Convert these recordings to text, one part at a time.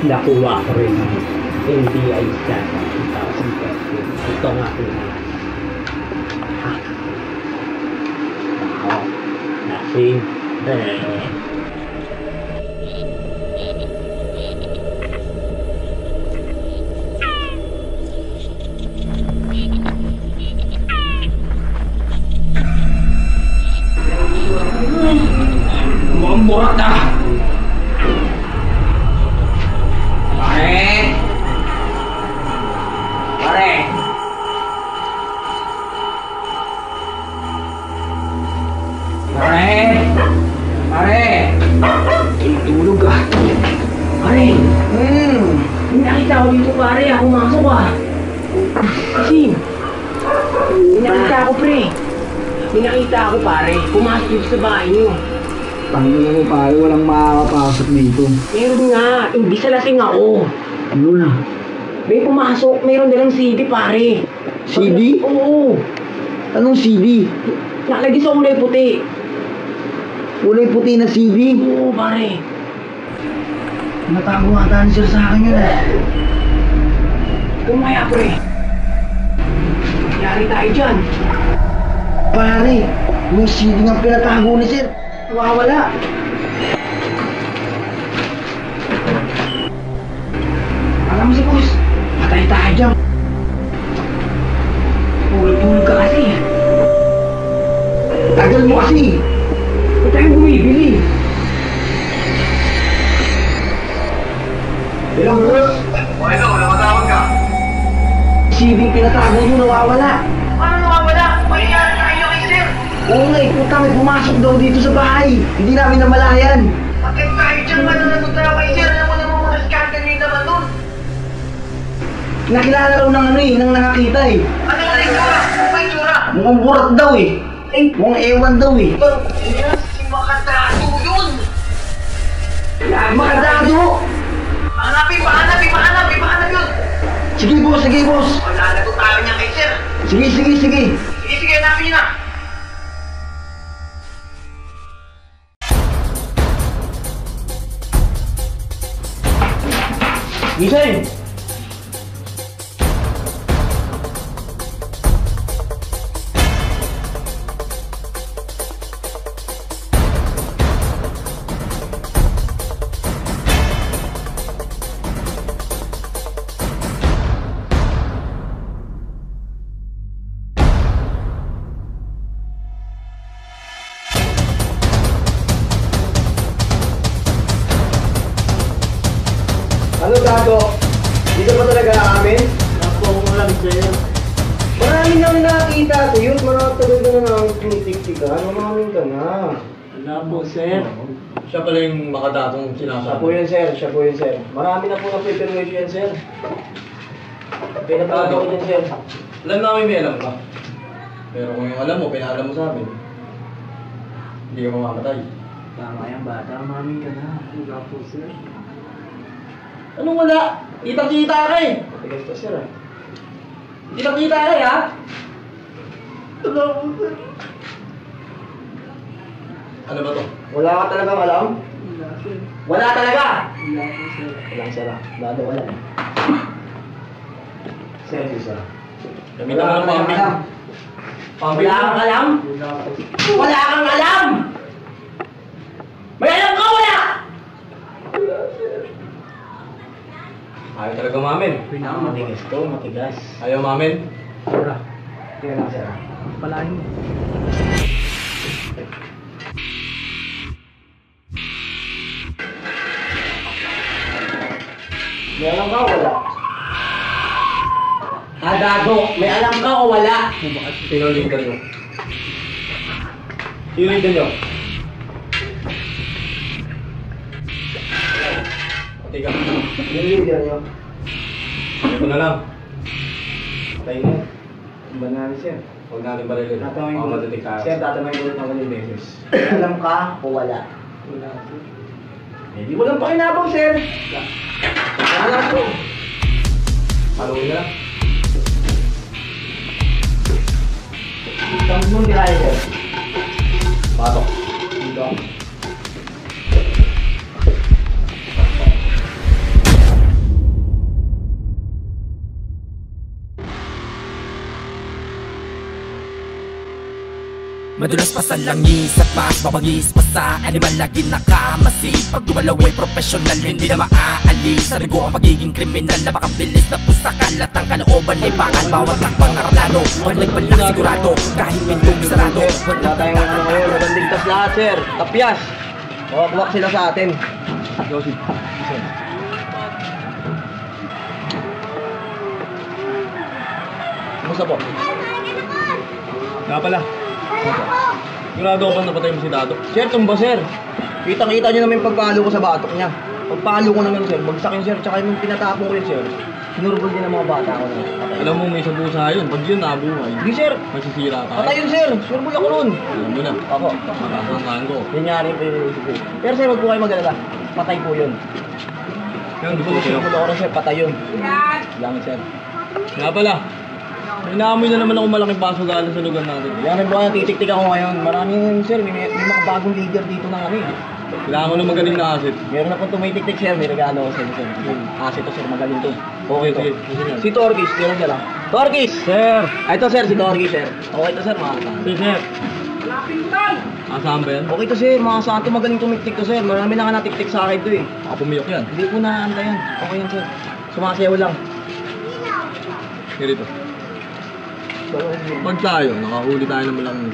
Nakuha ko rin ang NBI data 2013. Ito nga po na. Wow. Nothing. Mukhang burat na! Tulog ka. Pare! May nakita ako dito pare, ako pumasok ka. Kasi, may nakita ako pre. May nakita ako pare, pumasok dito sa bahay niyo. Tangin mo pare, walang makakapasok dito. Meron nga, hindi sa lasing ako. Ano na? May pumasok, mayroon dalang CD pare. CD? Oo. Anong CD? Nakalagay sa kulay puti. Kulay puti na CD? Oo pare. Natago ata ni sir sa akin yun eh. Kumaya pre. Yari tayo dyan. Pare, yung CD nga pinatago ni sir. Wawala. Alam mo si boss, patay tayo dyan. Pulog-pulog ka kasi. Tagal mo kasi. Ba't tayo bumibili? Ilang boss? Ano, nakatawag ka? CD pinatago nyo nawawala. Ano nakawala? Mangyayari na kayo kay sir. Oo nga eh, puta may pumasok daw dito sa bahay. Hindi namin namalayan. Bakit tayo dyan man na nagpunta kay sir? Alam mo naman mga scandal din naman nun. Nakilala raw ng ano eh, nang nakakita eh. Ano ang itsura? Ano ba itsura? Mukhang burat daw eh. Mukhang ewan daw eh. Yes, si Makatato yun! Makadado! Pahanap yun! Sige boss, sige boss. Wala na to tayo niya kay sir. Sige. Sige, hanapin niyo na. Gising! Ano gago? Dito ba talaga amin? Ako alam sa'yo. Marami nang nakakita ko yun. Maratagal ka na ng tinitik-tikan. Mamamin ka na. Wala po sir. Siya pala yung makadatong Siya sinasabi. po yun, sir. Siya po yun, sir. Marami na po na-preparation yan, sir. Pinatago ko dyan, sir. Alam namin may alam ka. Pero kung yung alam mo, pinaalam mo sa amin, hindi ka mamamatay. Tama yan bata, mamin ka na. Wala po sir. Anong wala? Kitang-kita ka eh! Matigas pa, sir, ah. Kitang-kita ka eh, ha? Wala po, sir. Ano ba to? Wala ka talagang alam? Wala sir. Wala talaga! Wala po sir. Walang, sir, ah. Dado wala, eh. Sir, sir. Gamitan mo ng pambing. Pambing. Wala kang alam? Wala po sir. Wala kang alam! May alam ka, wala! Ayaw talaga mamin. Matigas to, matigas. Ayaw mamin. Sir. Tingnan lang, sir, ah. Palahin mo. May alam ka, wala? Gago, may alam ka o wala? Sino leader nyo? Sino leader nyo? Pati ka. Yung leader nyo. Yung na lang. Tayo mo. Ang banali, sir. Huwag natin barilin. Tatamay Baka mo. madating ka. Sir, tatamay mo ulit ng walang beses. Alam ka o wala? Wala. Hindi mo lang pakinabang, sir. Alam ko. Haluin na lang. Saan mo nila, sir? Patok. Dito. Madulas pa sa langis at mas mabangis pa sa animal lagi nakamasi. Pag gumalaw ay professional, hindi na maaalis. Sa rigo ang pagiging kriminal, napakabilis na pusa kalat ang kalooban ay bakal. Bawat takbang naraplano, walang sigurado, kahit pintong sarado. Wala tayong ano ngayon, nagandligtas lahat, sir. Tapyas. Wak-wak sila sa atin. Joseph. Kumusta po? Nga pala. Sigurado ko ba napatay mo si Dado? Sir, tumba, sir. Kitang-kita niyo naman yung pagpalo ko sa batok niya. Pagpalo ko naman, sir. Bagsak yun, sir. Tsaka yung pinatapon ko yun, sir. Sinurugod din ang mga bata ko na. Alam mo may isang busa yun. Pag yun nabuhay, Hindi, sir. masisira tayo. Patay yun, sir. Surbol ako nun. Alam mo na. Ako. Matatangaan ko. Yun nga rin po yung isip ko. Pero, sir, wag po kayo mag-alala. Patay po yun. Yan, Hindi gusto po ko sa'yo. surbol ako rin, sir. Patay yun. Lang, sir. Nga pala. May naamoy na naman ako malaking baso galing sa lugar natin. Yan rin po kayo, titik-tik ako ngayon. Maraming, sir. May makabagong leader dito ng ano eh. Kailangan ko ng magaling na asset. Meron na po tumitik-tik, sir. May regalo ako sa inyo, sir. Kasi to, sir. Magaling to. Okay to. Sige, sige. Si Torquis, meron siya lang. Torquis! Sir! Ay, ito, sir. Si Torquis, sir. Okay to, sir. Mga Si Sir! Asahan ba yan? Okay to, sir. Mga santo magaling tumitik to, sir. Marami na nga natiktik sa akin to eh. Baka pumiyok yan. Hindi ko naanta yan. Okay yan, sir. Sumasayaw lang. Ganito. Pag tayo, nakahuli tayo ng malaking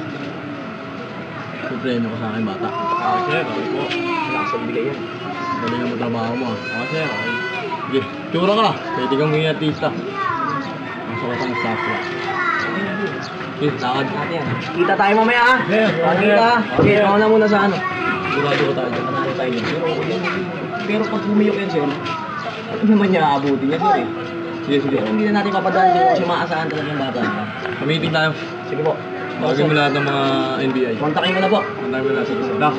supremyo ko sa akin bata. Sir, okay po. Malakas ang bigay yan. Galingan mo trabaho mo Sir, okay. Sige, tsura ka. Pwede kang maging artista. Ang sukat ang staff ko. Sige, lakad. Natin yan. Kita tayo mamaya, ha? Sir, Kita. Okay, ako na muna sa ano. Sigurado ko tayo dyan. Panalo tayo yun. Pero pag pumiyok yan, sir, ano naman niya aabutin niya, sir eh. Sige, sige. Pero hindi na natin papadaan sir kasi maasahan talaga yung bata. Kamiting tayo. Sige po. Bagay mo lahat ng mga NBI. Kontakin ko na po. Kontakin mo na. Sige, sir. Dak.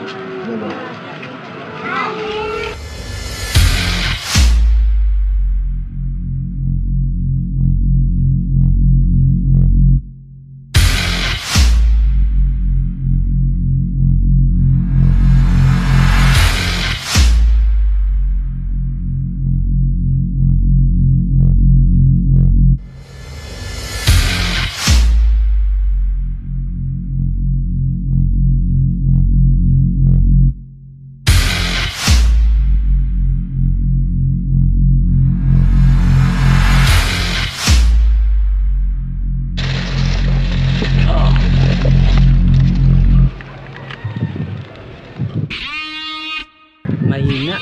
Mahina.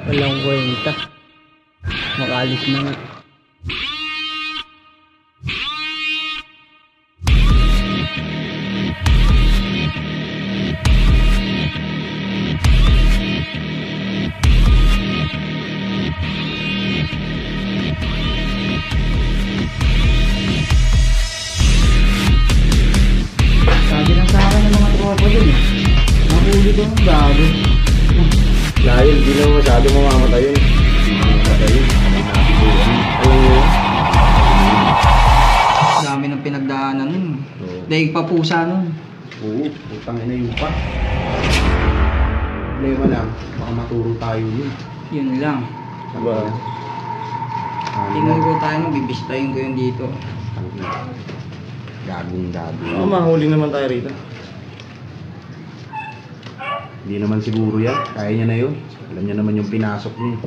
Walang kwenta. Makalis na nga. Sabi lang sa akin ng mga tropa dun eh. Mahuli ko ng bago. Dahil hindi naman masyado mamamatay yun. Mamamatay yun. Alam mo yun? Dami ng pinagdaanan nun. Daig pa pusa nun. Oo, putang ina yun pa. Problema lang, baka maturo tayo yun. Yun lang. Diba? Tingnan ko tayo nung bibistahin ko yun dito. Gagong-gagong. Oo, mahuli naman tayo rito. Hindi naman siguro yan. Kaya niya na yun. Alam niya naman yung pinasok niya.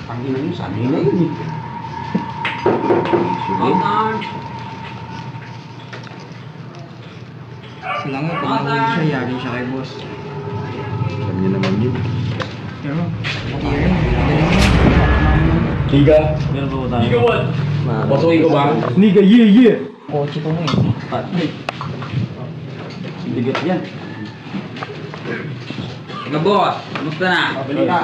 Ang ina niyo, sabi na yun eh. Sige. Sila nga, pag nahuli siya, yari siya kay boss. Alam niya naman yun. Pero, hindi rin. Liga. Meron pa ba tayo? Liga what? Pasukin ko ba? Liga, yeah. Kotse ko mo eh. Bigat yan. Ikaw boss, kumusta na? Bili ka.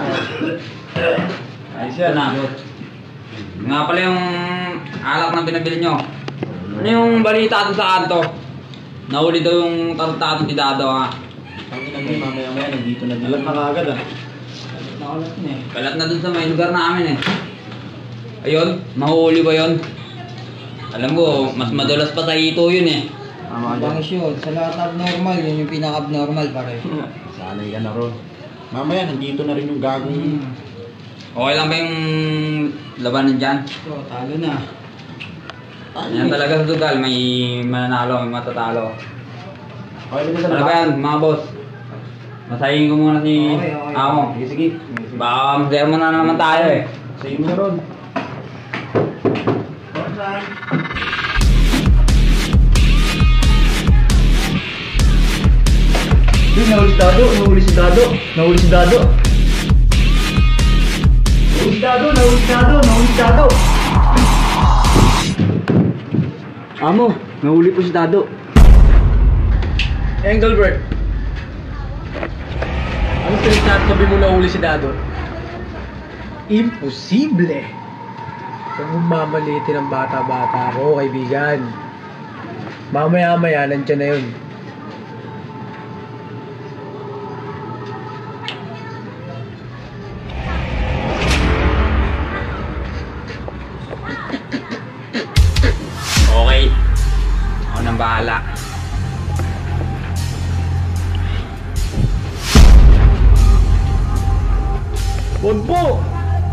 Ayos yan na. Nga pala yung alak na pinabili nyo. Ano yung balita doon sa kanto? Nahuli daw yung tarantado ni Dado ha. Ang inagay mamaya-maya, nandito na dilat na kagad ah. Kalat na dun sa may lugar namin eh. Ayun, mahuli ba yun? Alam mo, mas madulas pa sa hito yun eh. Bangis yun, sa lahat abnormal, yun yung pinaka-abnormal pare. Sanay ka na ron. Mamaya, nandito na rin yung gagong. Okay lang ba yung labanan dyan? Talo na. Yan talaga sa Dugal, may mananalo, may matatalo. Okay, dito Ano ba yan, mga boss? Masahin ko muna si Okay. Amo. Sige. Baka mag-demo na naman tayo eh. Sa'yo mo na ron. Dude, nahuli si Dado. Nahuli si Dado. Nahuli si Dado. Nahuli si Dado. Nahuli si Dado. Nahuli si Dado. Amo, nahuli po si Dado. Engelbert. Ano pinagsasabi mo nahuli si Dado? Imposible! Huwag mong mamalitin ang bata-bata ko, kaibigan. Mamaya-maya, nandiyan na yun. Okay. Ako nang bahala. Huwag po!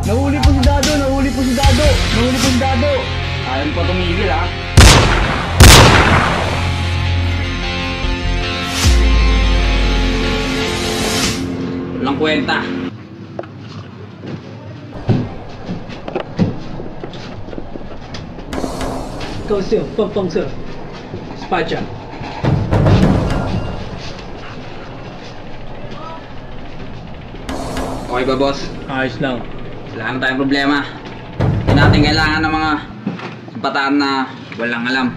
Nahuli po si Dado! Nahuli po si Dado! Nahuli po si Dado! Ayaw po tumigil ha. Walang kwenta. Ikaw, sir. Pampang, sir. Spadya. Okay ba boss? Ayos lang. Wala na tayong problema. Hindi natin kailangan ng mga kabataan na walang alam.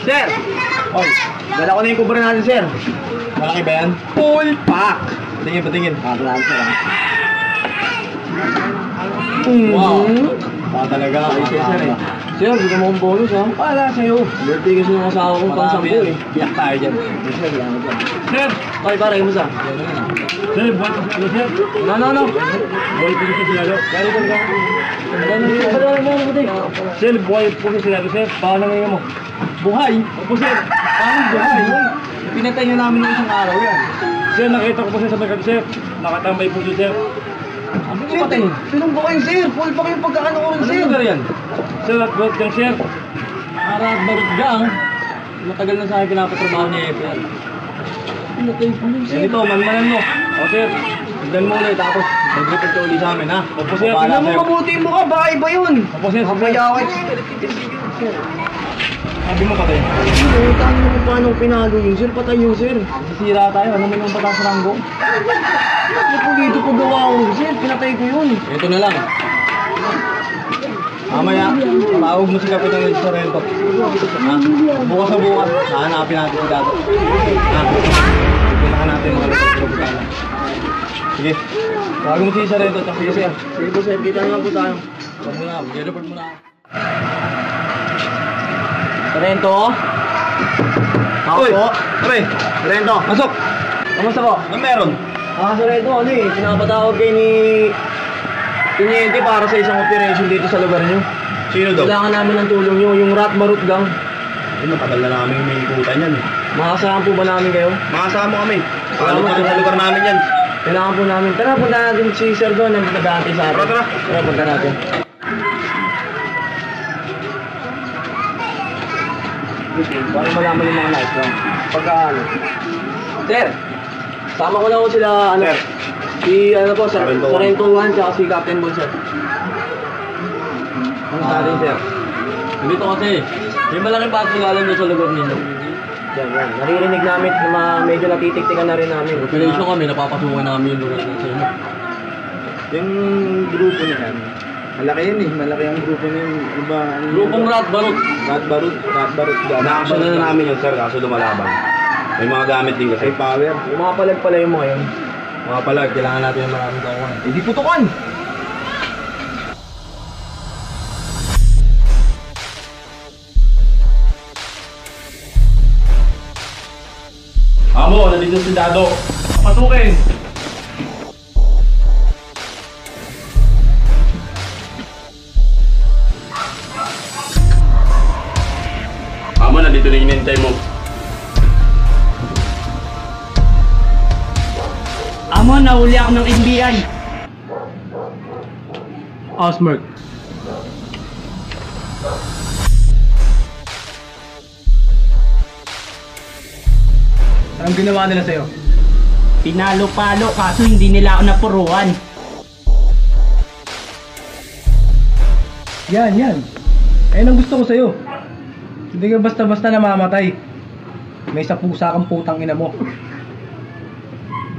Sir! Oy, dala ko na yung kubra natin, sir. Malaki ba yan? Full pack! Patingin, patingin. Kakalaan sir, ha? Wow! Baka talaga. Ay, sir, eh. Sir, gusto mo kong bonus, ha? Para sa'yo. Birthday kasi yung asawa kong pang-sampo, eh. Biyak tayo dyan. Sir, salamat dyan. Sir! Okay, pare, kamusta? Sir, buwan ko sila, sir. No. Buhay po kasi sila, sir. Kaya rin ka. Sir, buhay po kasi sila, sir. Baka na ngayon mo. Buhay? Opo, sir. Paano buhay? Pinatay niyo namin ng isang araw yan. Sir, nakita ko po siya sa merkado, sir. Nakatambay po siya, sir. Ano po patay? Sinong buhay, sir? Full pa kayong pagkakanuran, sir. Ano yan? Sir, at barot gang, sir. At barot gang? Matagal na sa akin pinapatrabaho ni April. Pinatay po yun, sir. Ganito, manmanan mo. O, sir. Tignan mo ulit, tapos mag-report ka ulit sa amin, ha? Opo, sir. Tignan mo mabuti mo ka, baka iba yun. Opo, sir. Mabayawit. Sabi mo patay. Hindi, tama mo kung paano pinalo yun, sir. Patay yun, sir. Sisira tayo. Ano mo yung patas ranggo? Napulido ko gawa ko, sir. Pinatay ko yun. Ito na lang. Mamaya, patawag mo si Kapitan Ed Sorrento. Ha? Bukas na bukas. Hahanapin natin si Dato. Ha? Pinahan natin mga kapitana. Sige. Tawag mo si Sorrento. Sige, sir. Sige po, sir. Kita naman po tayo. Huwag mo na. Mag-report mo na ako. Sorrento? Ako po. Aray, Sorrento. Masok. Kamusta po? Ano meron? Sorrento, ano eh. Pinapatawag kayo ni Tiniente para sa isang operation dito sa lugar nyo. Sino daw? Kailangan namin ng tulong nyo. Yung Rat Barut Gang. Matagal na namin may ikutan yan. Makasama po ba namin kayo? Makasama kami. Paano pa rin sa lugar namin yan? Kailangan po namin. Tara, punta natin si Sir doon. Nandito nag-aantay sa atin. Tara. Tara, punta natin. Para malaman yung mga nice lang. Pagka ano. Sir! Sama ko lang ko sila, ano. Sir. Si, ano po, sir. Sorrento. Sorrento 1, tsaka si Captain Ball, sir. Ano sa atin, sir? Dito kasi, may malaking patagalan doon sa lugar ninyo. Yan, yan. Naririnig namin na medyo natitiktikan na rin namin. Operation kami, napapasukan namin yung lugar sa inyo. Yung grupo na yan. Malaki yan eh. Malaki ang grupo na yun. Iba, Grupong Rat Barot. Ratbarut. Na-action na namin yun, sir. Kaso lumalaban. May mga gamit din kasi. Power. Yung mga palag pala yung mga yun. Mga palag, kailangan natin ng maraming kawan. Hindi putukan! Amo, nandito si Dado. Pasukin! Amo, nandito na inintay mo. Amo, nahuli ako ng NBI. Osmerk. Anong ginawa nila sa'yo? Pinalo-palo kaso hindi nila ako napuruan. Yan. Ayun ang gusto ko sa'yo. Hindi ka basta-basta namamatay. May sa pusa kang putang ina mo.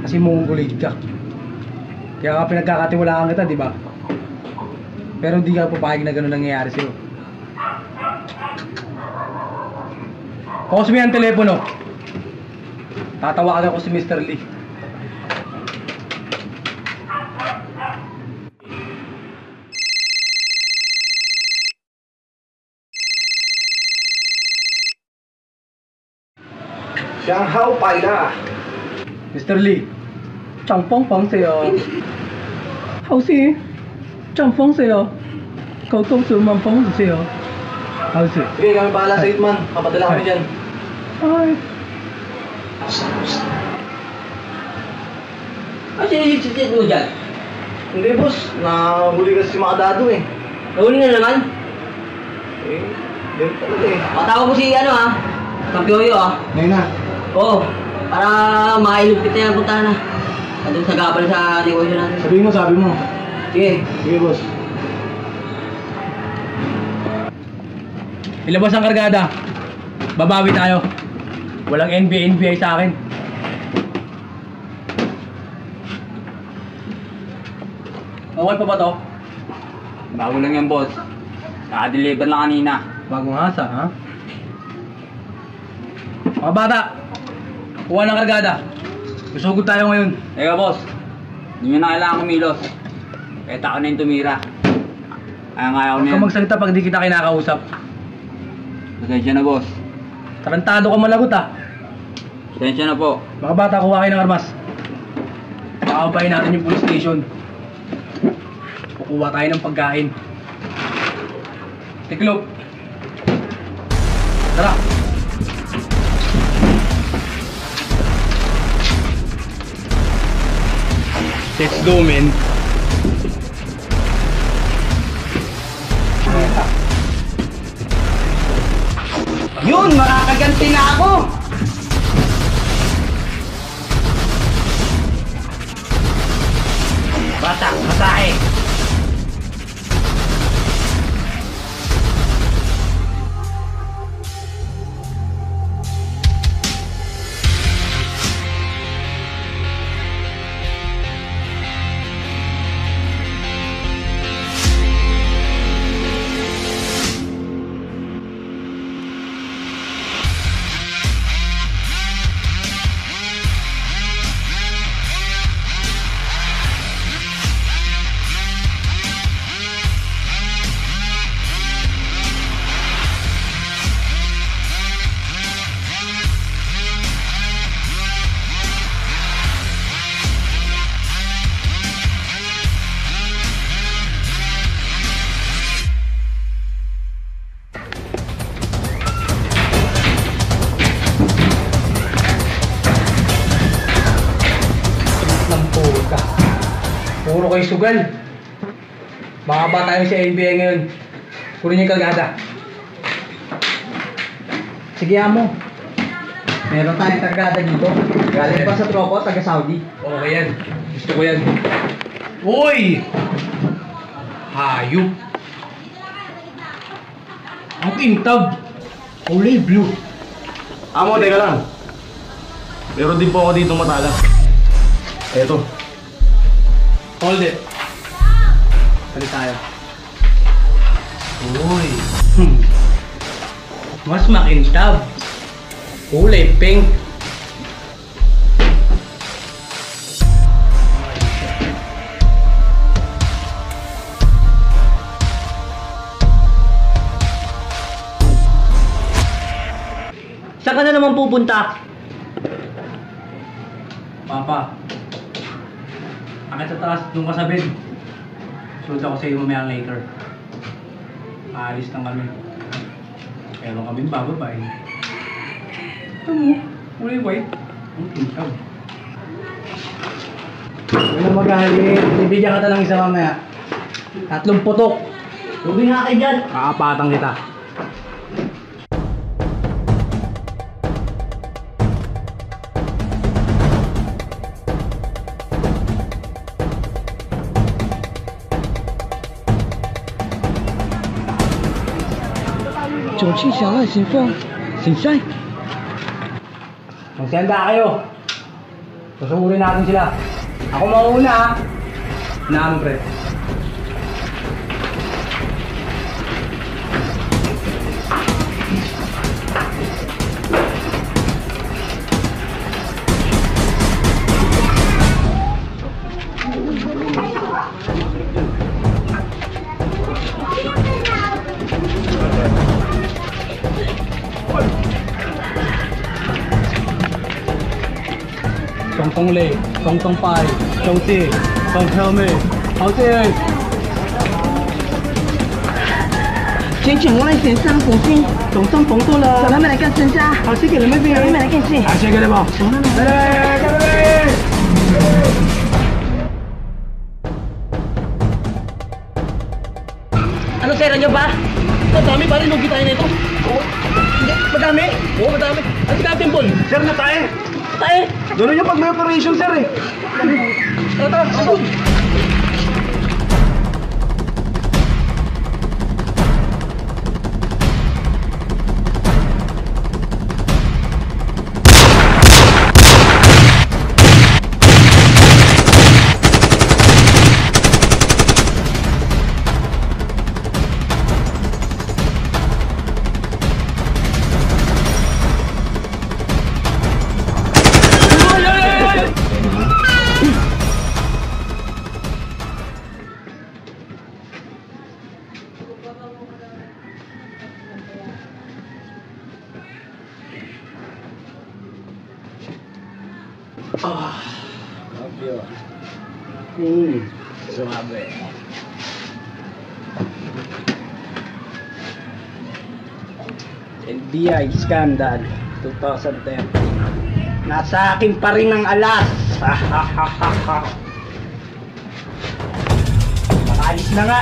Kasi mongoloid ka. Kaya ka pinagkakatiwalaan kita, di ba? Pero hindi ka papayag na gano'n nangyayari sa'yo. Pause mo yung telepono. Tatawagan ako si Mr. Lee. Shanghao Paida. Mr. Lee, 长风防水哦，好似长风水哦，狗狗水man风水哦，好似。 Sige, kami bahala sa Hitman. Papadala kami dyan. Ay. Ano sinisisit mo dyan? Hindi, boss. Nahuli kasi si Makadado eh. Nahuli na naman? Eh, yun talaga eh. Patawag mo si ano ah, Kampyoyo ah. Ngayon na. Oo, para makailog kita yung punta na. Andun sa gabal sa negosyo natin. Sabihin mo, sabi mo. Sige. Sige, boss. Ilabas ang kargada. Babawi tayo. Walang NBI sa akin. Okay pa ba to? Bago lang yan boss. Naka-deliver lang kanina. Bagong asa, ha? Mga bata, kuha ng kargada. Susugod tayo ngayon. Teka boss, hindi nyo na kailangan kumilos. Kahit ako na yung tumira. Kaya nga ako Huwag na ka yan. magsalita pag di kita kinakausap. Pasensya na boss. Tarantado ka malagot, ha? Pasensya na po. Mga bata, kuha kayo ng armas. Pakakabayin natin yung police station. Kukuha tayo ng pagkain. Tiklop. Tara. Let's go, men. Yun, makakaganti na ako. Batak, masahe. Puro kayo sugal. Baka ba tayo sa NBA ngayon? Kunin niyo yung kalgada. Sige, amo. Meron tayong kalgada dito. Galing pa sa tropa, taga Saudi. Okay yan. Gusto ko yan. Uy! Hayop! Ang kintab! Kulay blue. Amo, teka lang. Meron din po ako dito matalas. Eto. Hold it. Balik tayo. Uy. Mas makintab. Kulay pink. Saan ka na naman pupunta? Papa. Akit sa taas, doon ka sa bed. Sunod ako sa iyo mamaya later. Aalis lang kami. Meron kami bababay. Ito mo, kulay white. Ang tingkab. Wala magalit. Bibigyan ka ng isa mamaya. 3 putok. Tubi nga kayo dyan. Kakapatang kita. Magsenda kayo. Susugurin natin sila. Ako mauna ha. Naam pre. Tong tong lei, tong tong pai, tong ti, tong tell me, how ti. 请请我来先生奉信，总算봉到了，咱们来干生家，好事给你们别人，你们来干事。 Asya ka na ba? Ano sir, nyo ba? Madami pa rin, lugi tayo nito. Hindi, madami? Oo, madami. Ano ka natin, Paul? Sir, na tayo. Tayo. Gano'n yung pag may operation, sir eh. Tara, tara. Sumabe. NBI Scandal 2010. Nasa akin pa rin ang alas. Makalis na nga.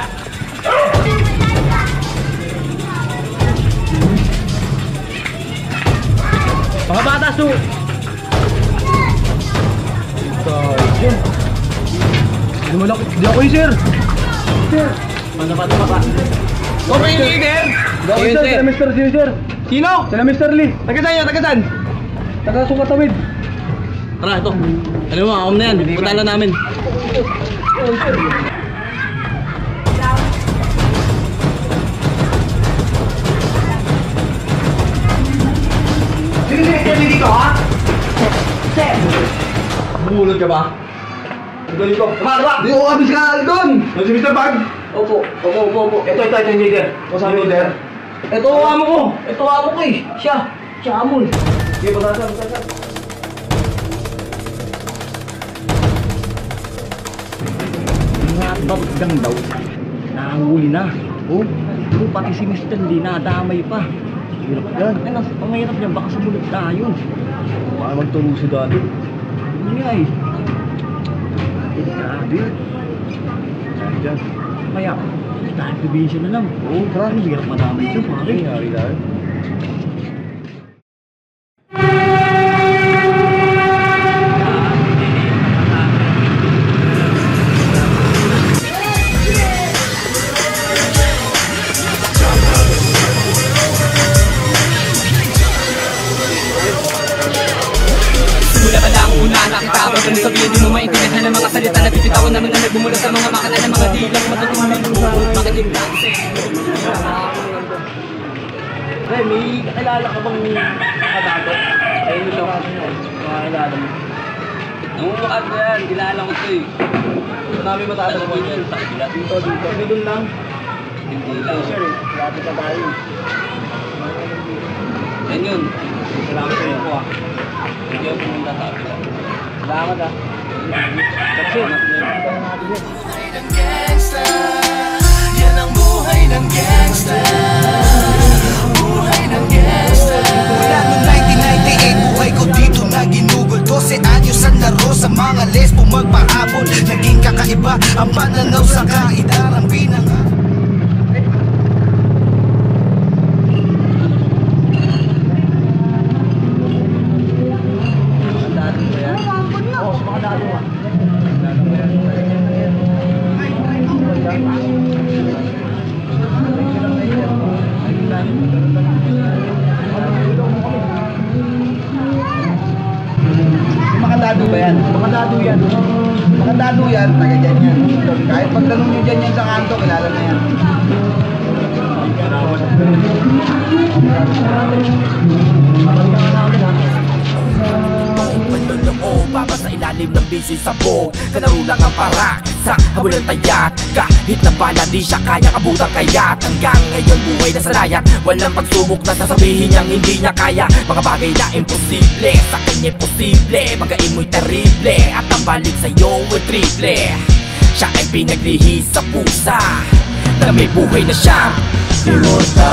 Mga bata, su! Di ako yung sir! Sir! Ano pa? Ako yung leader! Di ako yung sir! Sila Mr. Sino sir? Sino? Sila Mr. Lee! Taga-saan yun? Taga-saan? Taga-Sukatawid! Tara, ito. Ano mo, ako na yan. Punta na namin. Sino dito ha? Sir! Bumulod ka ba? Ito dito. Tama! Di ko abis ka doon! Si Mr. Bag? Opo. Ito yung leader. O saan yung leader? Ito amo ko! Ito amo ko eh! Siya amon! Sige, batasan. Mga babagdang daw. Nakahuli na. Oh, pati si Mr. Lee nadamay pa. Hirap yan. Ano, ang mahirap niyan, baka sumunod tayo. Baka magtulong si dati. Hindi nga eh. Grabe yun. Diyan. Kaya, dahil division na lang. Oo, tara. Hirap madami ito, pare. Hari lang. Simula pa lang una nakita ko kung sabihin di mo maintindihan ng mga salita na bibitawan namin na nagbumula sa mga makata ng mga dilang matutunan makinig lang Pre, may kakilala ka bang kadato? Ayun ito. Kakilala mo. Namumukat ko yan, kilala ko ito eh. Ito namin matatanong yan. Dito. Hindi doon lang. Hindi lang. Sir, lapit na tayo. Yan yun. Salamat sa iyo po ah. Hindi ako pumunta sa akin. Salamat ah. Kasi, Buhay ng gangsta, yan ang buhay ng gangsta. Buhay ng gangsta. Mula noong 1998, buhay ko dito na ginugol 12 anyos ang laro sa mga lesbo magpahabol. Naging kakaiba ang pananaw sa kaidarang pinang. makadado ba yan? Makadado yan. Makadado yan, taga dyan yan. Kahit pagtanong nyo dyan yan sa kanto, kilala na yan. Manloloko, baba sa ilalim ng busy sabog. Kalaro lang ang parak sa habol ng tayat. Kahit na bala di siya kaya kabutang kayat. Hanggang ngayon buhay na sa layat. Walang pagsubok na sasabihin niyang hindi niya kaya. Mga bagay na imposible, sa kanya posible. Magain mo'y terrible, at ang balik sa'yo ay triple. Siya ay pinaglihis sa pusa na may buhay na siyang immortal.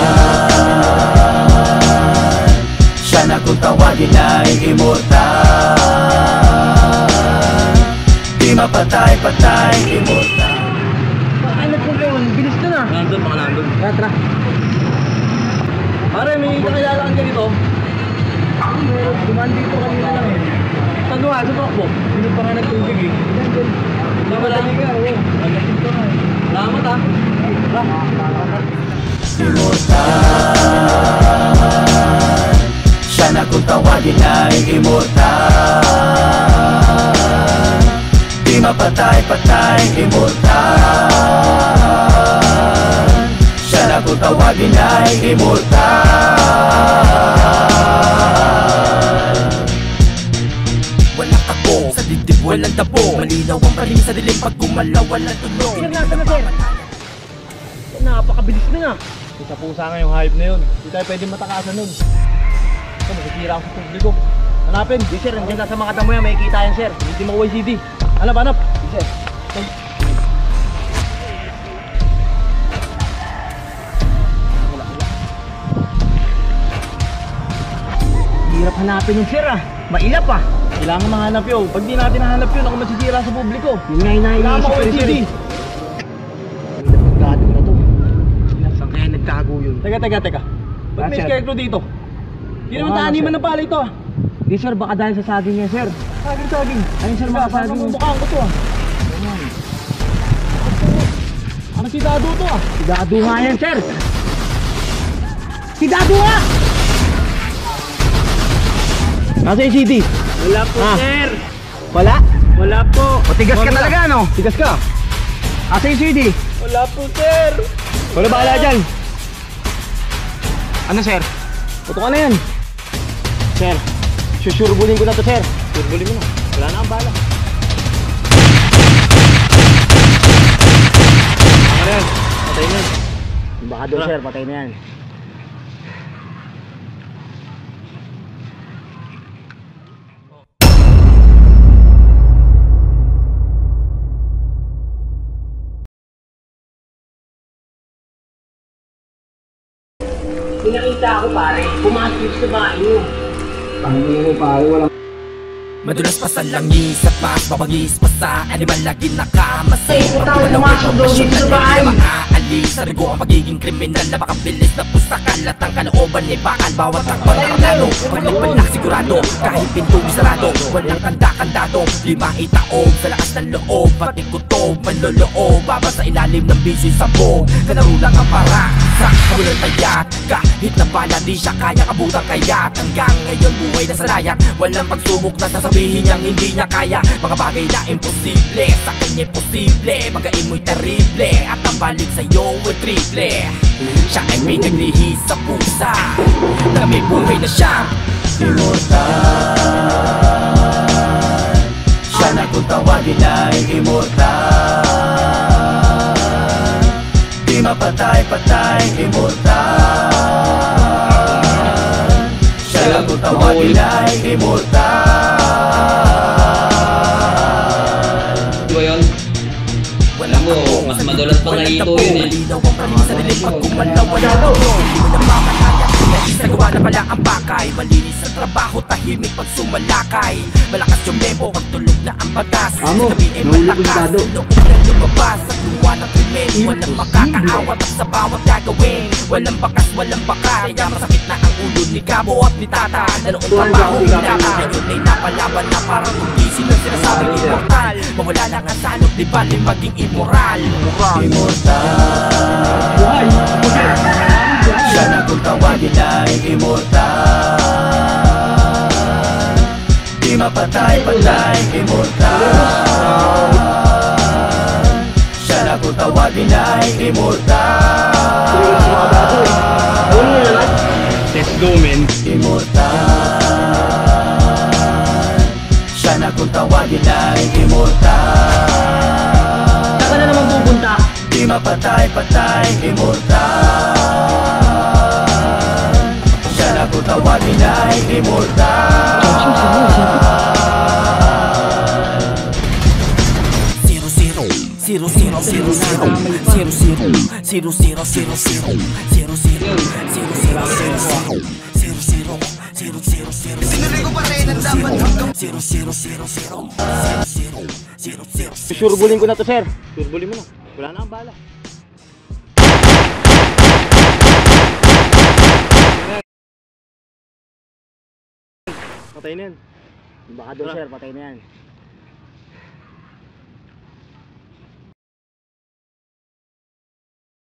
Siya na kung tawagin ay immortal. Di mapatay-patay, immortal. Ay, nagpunta yun. Bilis ka na. Nandun, baka nandun. Tara. Pare, may kakilala kang ganito. Dumaan dito kanina lang eh. Saan dumaan? Sa takbo? Hindi pa nga nagtubig eh. Hindi pa lang ka. Salamat ah. Immortal. Siya na kung tawagin ay immortal. Di mapatay-patay, immortal. Siya na kung tawagin ay immortal. Walang takbo, sa dibdib walang tabo. Malinaw ang paling sa dilim pag gumalaw walang tunog. Pinaglasan na sir. Napakabilis na nga. Isa pusa nga yung hype na yun. Hindi tayo pwede matakasan nun. Ito, masisira ako sa publiko. Hanapin. Di sir, nandiyan ka sa mga damo yan. May kita yan sir. Hindi mo YCD. Hanap, hanap. Di sir. Hirap hanapin yung sir ah. Mailap ah. Kailangan mahanap yun. Pag di natin nahanap yun, ako masisira sa publiko. Yun nga yung naiisip ko rin, sir. Gado na to. Saan kaya nagtago yun? Teka. Ba't may sir? scarecrow dito? Hindi naman Oo nga, taaniman sir. ng palay to ah. Di sir, baka dahil sa saging niya, sir. Saging. Ayun, sir, Diba, mga parang saging. mamumukhaan ko to ah. Ano si Dado to ah? Si Dado nga yan, sir. Si Dado nga! Nasa yung CD? Wala po, Ah. sir. Wala? Wala po. Tigas ka talaga ano? Tigas ka? Asa yung CD? Wala po, sir. Wala bahala dyan. Ano, sir? Puto ka na yan. Sir. Susurbulin ko na to sir. Turbulin mo na. Wala na ang bala. Ano yan? Patay na yan. Baka doon, sir. Patay na yan. Pinakita ako, pare. Pumasok sa bahay niyo. Madulas pa sa langis at mas mabagis pa sa animal lagi nakamasi. Tawag pumasok daw dito sa bahay. Aalis sa rigo ang pagiging kriminal. Napakabilis na pusakan at ang kalooban ay bakal. Bawat takpan ng plano, pagbalik sigurado. Kahit pintong sarado, walang kanda-kandado. Lima itaog sa lakas ng loob, pati kutob, manloloob. Baba sa ilalim ng busy sabog, kalaro lang ang para sa kabulan tayat. Kahit na bala di siya kaya kabutang kayat. Hanggang ngayon buhay na sa layat, walang pagsubok na sasabihin niyang hindi niya kaya. Mga bagay na imposible, sa kanya posible. Magain mo'y terrible, at ang balik sa'yo ay triple. Siya ay pinaglihi sa pusa, na may buhay na siyang immortal. Siya na kung tawagin ay immortal. Di mapatay-patay, immortal. Siya na kung tawagin ay immortal. Di ba yun? Alam mo, mas madulas pa na ito yun eh. Nagawa na pala ang bakay, malinis sa trabaho, tahimik pag sumalakay. Malakas yung memo, pagtulog na ang batas. Sabi ay malakas, loob na lumabas. Sa luwa ng krimen, walang makakaawat at sa bawat gagawin. Walang bakas, walang baka, kaya masakit na ang ulo ni Gabo at ni Tata. Na noong trabaho hinaka, ngayon ay napalaban na parang ugisin ng sinasabing immortal. Mawala lang ang salot, di bali maging immoral. Immortal. Siya na kung tawagin ay immortal. Di mapatay-patay, immortal. Siya na kung tawagin ay immortal. Let's go, men. Immortal. Siya na kung tawagin ay immortal. Saan ka na naman pupunta? Di mapatay-patay, immortal. Siya na kung tawagin ay immortal. 0-0, 0-0, Sinuloy ko pa rin ang dapat hanggang Surbulin ko na to, sir. Surbulin mo na. Wala na ang bala. Patay na yan. Baka doon, sir. Patay na yan.